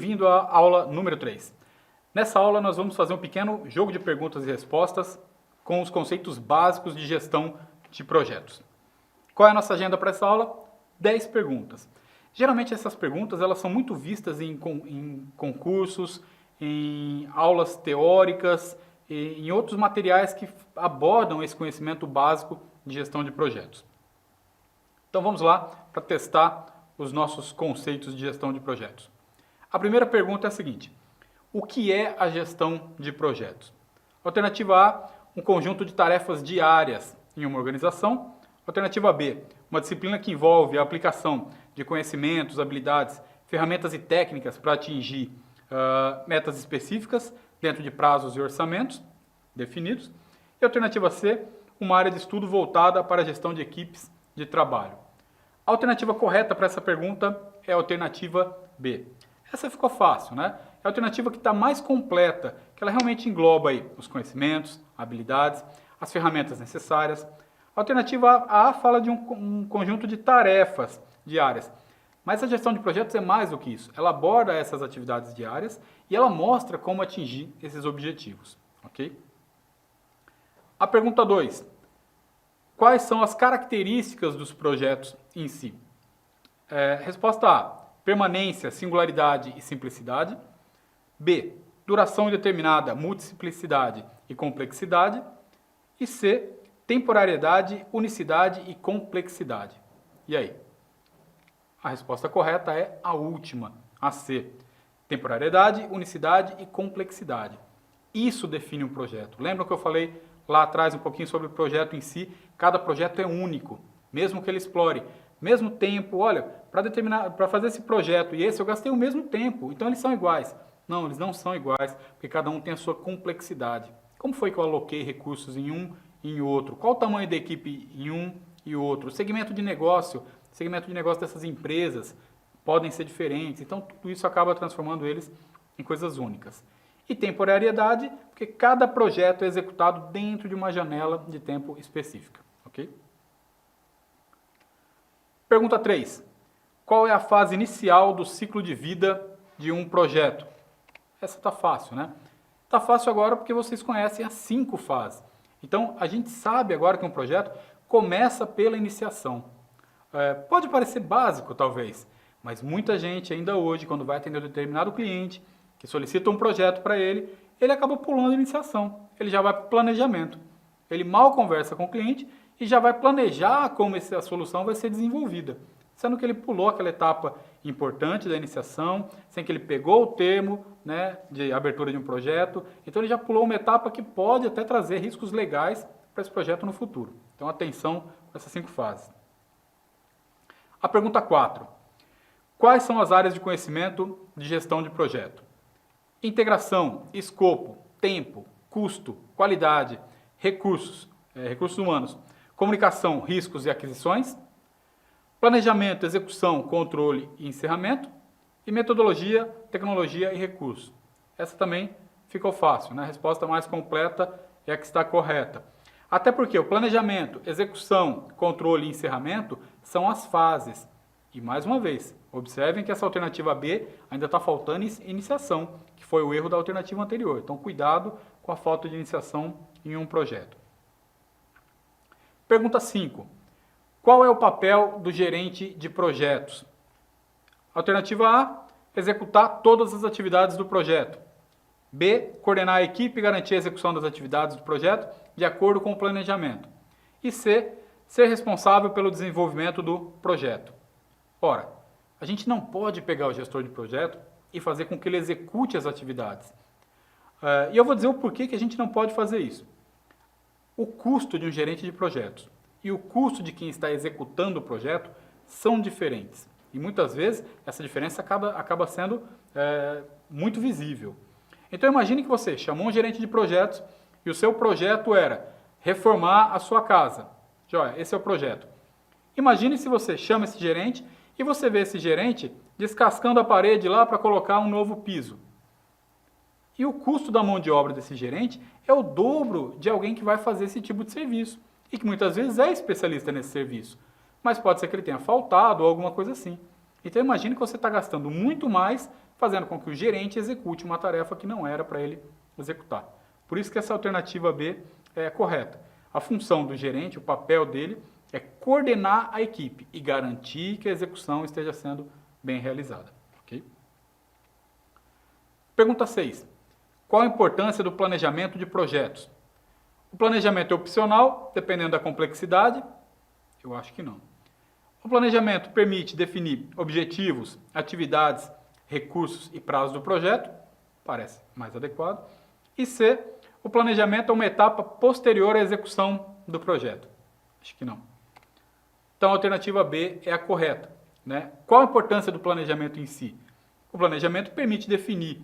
Bem-vindo à aula número 3. Nessa aula nós vamos fazer um pequeno jogo de perguntas e respostas com os conceitos básicos de gestão de projetos. Qual é a nossa agenda para essa aula? 10 perguntas. Geralmente essas perguntas elas são muito vistas em concursos, em aulas teóricas, em outros materiais que abordam esse conhecimento básico de gestão de projetos. Então vamos lá para testar os nossos conceitos de gestão de projetos. A primeira pergunta é a seguinte: o que é a gestão de projetos? Alternativa A, um conjunto de tarefas diárias em uma organização. Alternativa B, uma disciplina que envolve a aplicação de conhecimentos, habilidades, ferramentas e técnicas para atingir metas específicas dentro de prazos e orçamentos definidos. E alternativa C, uma área de estudo voltada para a gestão de equipes de trabalho. A alternativa correta para essa pergunta é a alternativa B. Essa ficou fácil, né? É a alternativa que está mais completa, que ela realmente engloba aí os conhecimentos, habilidades, as ferramentas necessárias. A alternativa A fala de um conjunto de tarefas diárias. Mas a gestão de projetos é mais do que isso. Ela aborda essas atividades diárias e ela mostra como atingir esses objetivos. Ok? A pergunta 2. Quais são as características dos projetos em si? Resposta A. Permanência, singularidade e simplicidade. B. Duração indeterminada, multiplicidade e complexidade. E C. Temporariedade, unicidade e complexidade. E aí? A resposta correta é a última, a C. Temporariedade, unicidade e complexidade. Isso define um projeto. Lembra que eu falei lá atrás um pouquinho sobre o projeto em si? Cada projeto é único, mesmo que ele explore mesmo tempo. Olha, para fazer esse projeto e esse eu gastei o mesmo tempo, então eles são iguais. Não, eles não são iguais, porque cada um tem a sua complexidade. Como foi que eu aloquei recursos em um e em outro? Qual o tamanho da equipe em um e outro? Segmento de negócio dessas empresas podem ser diferentes, então tudo isso acaba transformando eles em coisas únicas. E temporariedade, porque cada projeto é executado dentro de uma janela de tempo específica, ok? Pergunta 3. Qual é a fase inicial do ciclo de vida de um projeto? Essa está fácil, né? Está fácil agora porque vocês conhecem as 5 fases. Então, a gente sabe agora que um projeto começa pela iniciação. Pode parecer básico, talvez, mas muita gente ainda hoje, quando vai atender um determinado cliente, que solicita um projeto para ele acaba pulando a iniciação. Ele já vai para o planejamento. Ele mal conversa com o cliente e já vai planejar como a solução vai ser desenvolvida. Sendo que ele pulou aquela etapa importante da iniciação, sem que ele pegou o termo, né, de abertura de um projeto. Então ele já pulou uma etapa que pode até trazer riscos legais para esse projeto no futuro. Então atenção com essas 5 fases. A pergunta 4. Quais são as áreas de conhecimento de gestão de projeto? Integração, escopo, tempo, custo, qualidade, recursos humanos, comunicação, riscos e aquisições, planejamento, execução, controle e encerramento, e metodologia, tecnologia e recursos. Essa também ficou fácil, né? A resposta mais completa é a que está correta. Até porque o planejamento, execução, controle e encerramento são as fases. E mais uma vez, observem que essa alternativa B ainda está faltando iniciação, que foi o erro da alternativa anterior. Então, cuidado com a falta de iniciação em um projeto. Pergunta 5. Qual é o papel do gerente de projetos? Alternativa A, executar todas as atividades do projeto. B, coordenar a equipe e garantir a execução das atividades do projeto de acordo com o planejamento. E C, ser responsável pelo desenvolvimento do projeto. Ora, a gente não pode pegar o gestor de projeto e fazer com que ele execute as atividades. E eu vou dizer o porquê que a gente não pode fazer isso. O custo de um gerente de projetos e o custo de quem está executando o projeto são diferentes. E muitas vezes essa diferença acaba sendo muito visível. Então imagine que você chamou um gerente de projetos e o seu projeto era reformar a sua casa. Joia, esse é o projeto. Imagine se você chama esse gerente e você vê esse gerente descascando a parede lá para colocar um novo piso. E o custo da mão de obra desse gerente é o dobro de alguém que vai fazer esse tipo de serviço e que muitas vezes é especialista nesse serviço. Mas pode ser que ele tenha faltado ou alguma coisa assim. Então imagine que você está gastando muito mais fazendo com que o gerente execute uma tarefa que não era para ele executar. Por isso que essa alternativa B é correta. A função do gerente, o papel dele, é coordenar a equipe e garantir que a execução esteja sendo bem realizada. Okay? Pergunta 6. Qual a importância do planejamento de projetos? O planejamento é opcional, dependendo da complexidade? Eu acho que não. O planejamento permite definir objetivos, atividades, recursos e prazos do projeto? Parece mais adequado. E C. O planejamento é uma etapa posterior à execução do projeto? Acho que não. Então a alternativa B é a correta. Né? Qual a importância do planejamento em si? O planejamento permite definir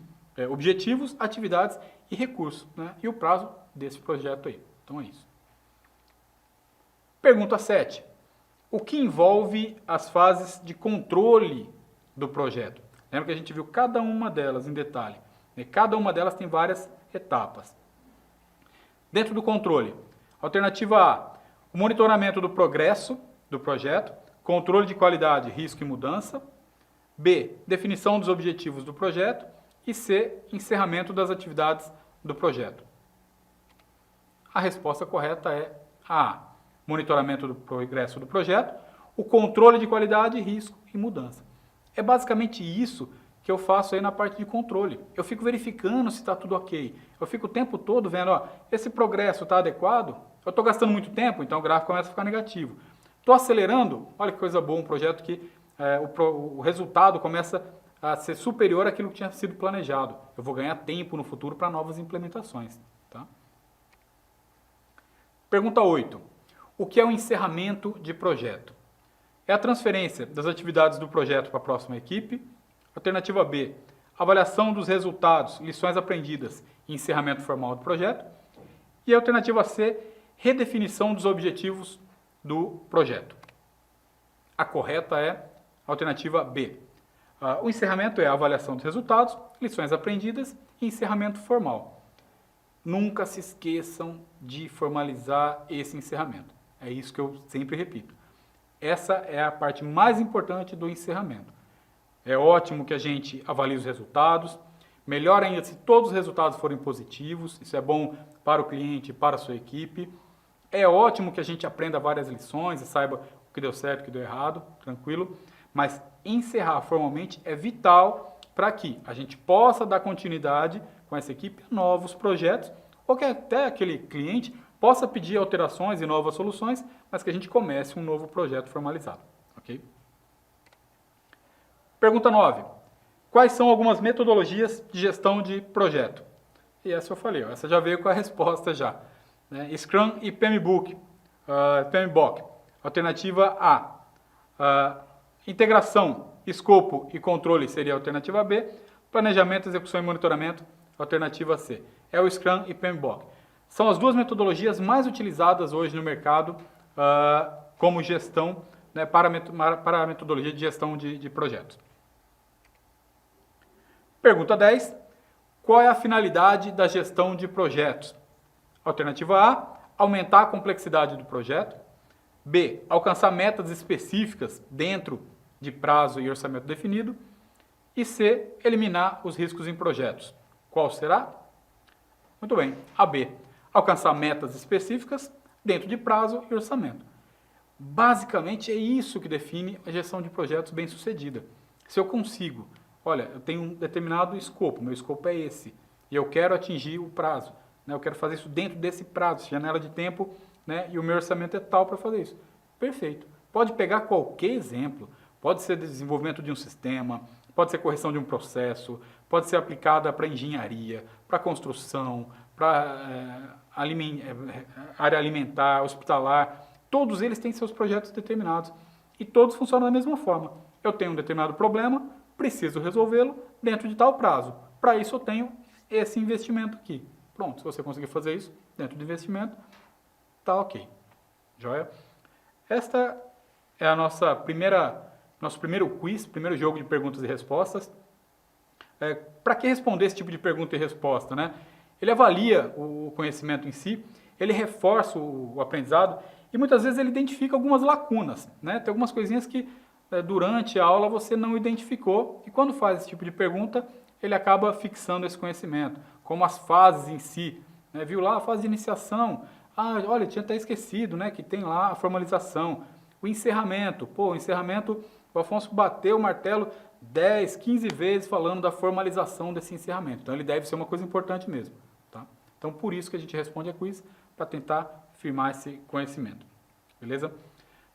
objetivos, atividades e recursos, né? E o prazo desse projeto aí. Então é isso. Pergunta 7. O que envolve as fases de controle do projeto? Lembra que a gente viu cada uma delas em detalhe. Né? Cada uma delas tem várias etapas. Dentro do controle, alternativa A, o monitoramento do progresso do projeto, controle de qualidade, risco e mudança. B, definição dos objetivos do projeto. E C, encerramento das atividades do projeto. A resposta correta é A, monitoramento do progresso do projeto, o controle de qualidade, risco e mudança. É basicamente isso que eu faço aí na parte de controle. Eu fico verificando se está tudo ok. Eu fico o tempo todo vendo, ó, esse progresso está adequado? Eu estou gastando muito tempo, então o gráfico começa a ficar negativo. Estou acelerando? Olha que coisa boa, um projeto que o resultado começa a ser superior àquilo que tinha sido planejado. Eu vou ganhar tempo no futuro para novas implementações. Tá? Pergunta 8. O que é o encerramento de projeto? É a transferência das atividades do projeto para a próxima equipe. Alternativa B, avaliação dos resultados, lições aprendidas e encerramento formal do projeto. E a alternativa C, redefinição dos objetivos do projeto. A correta é a alternativa B. O encerramento é a avaliação dos resultados, lições aprendidas e encerramento formal. Nunca se esqueçam de formalizar esse encerramento. É isso que eu sempre repito. Essa é a parte mais importante do encerramento. É ótimo que a gente avalie os resultados, melhor ainda se todos os resultados forem positivos, isso é bom para o cliente e para a sua equipe. É ótimo que a gente aprenda várias lições e saiba o que deu certo e o que deu errado, tranquilo. Mas encerrar formalmente é vital para que a gente possa dar continuidade com essa equipe a novos projetos, ou que até aquele cliente possa pedir alterações e novas soluções, mas que a gente comece um novo projeto formalizado. Ok? Pergunta 9. Quais são algumas metodologias de gestão de projeto? E essa eu falei, ó, essa já veio com a resposta já. Né? Scrum e PMBOK. Alternativa A. Integração, escopo e controle seria a alternativa B. Planejamento, execução e monitoramento, alternativa C. É o Scrum e PMBOK. São as duas metodologias mais utilizadas hoje no mercado como gestão, né, para a metodologia de gestão de projetos. Pergunta 10. Qual é a finalidade da gestão de projetos? Alternativa A, aumentar a complexidade do projeto. B, alcançar metas específicas dentro de prazo e orçamento definido. E C, eliminar os riscos em projetos. Qual será? Muito bem, a B, alcançar metas específicas dentro de prazo e orçamento. Basicamente é isso que define a gestão de projetos bem-sucedida. Se eu consigo, olha, eu tenho um determinado escopo, meu escopo é esse, e eu quero atingir o prazo, né? Eu quero fazer isso dentro desse prazo, janela de tempo, né? E o meu orçamento é tal para fazer isso. Perfeito. Pode pegar qualquer exemplo, pode ser desenvolvimento de um sistema, pode ser correção de um processo, pode ser aplicada para engenharia, para construção, para área alimentar, hospitalar. Todos eles têm seus projetos determinados e todos funcionam da mesma forma. Eu tenho um determinado problema, preciso resolvê-lo dentro de tal prazo. Para isso eu tenho esse investimento aqui. Pronto, se você conseguir fazer isso dentro do investimento, tá ok. Joia? Esta é a nosso primeiro quiz, primeiro jogo de perguntas e respostas. Para que responder esse tipo de pergunta e resposta, né? Ele avalia o conhecimento em si, ele reforça o aprendizado e muitas vezes ele identifica algumas lacunas, né? Tem algumas coisinhas que durante a aula você não identificou, e quando faz esse tipo de pergunta, ele acaba fixando esse conhecimento, como as fases em si. Viu lá a fase de iniciação, olha, tinha até esquecido, que tem lá a formalização. O encerramento, o encerramento, o Afonso bateu o martelo 10, 15 vezes falando da formalização desse encerramento. Então ele deve ser uma coisa importante mesmo. Tá? Então por isso que a gente responde a quiz, para tentar firmar esse conhecimento. Beleza?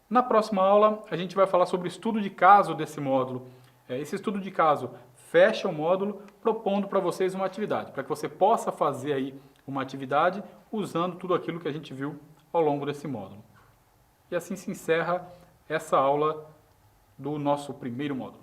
Na próxima aula a gente vai falar sobre o estudo de caso desse módulo. Esse estudo de caso fecha o módulo propondo para vocês uma atividade, para que você possa fazer aí uma atividade usando tudo aquilo que a gente viu ao longo desse módulo. E assim se encerra essa aula do nosso primeiro módulo.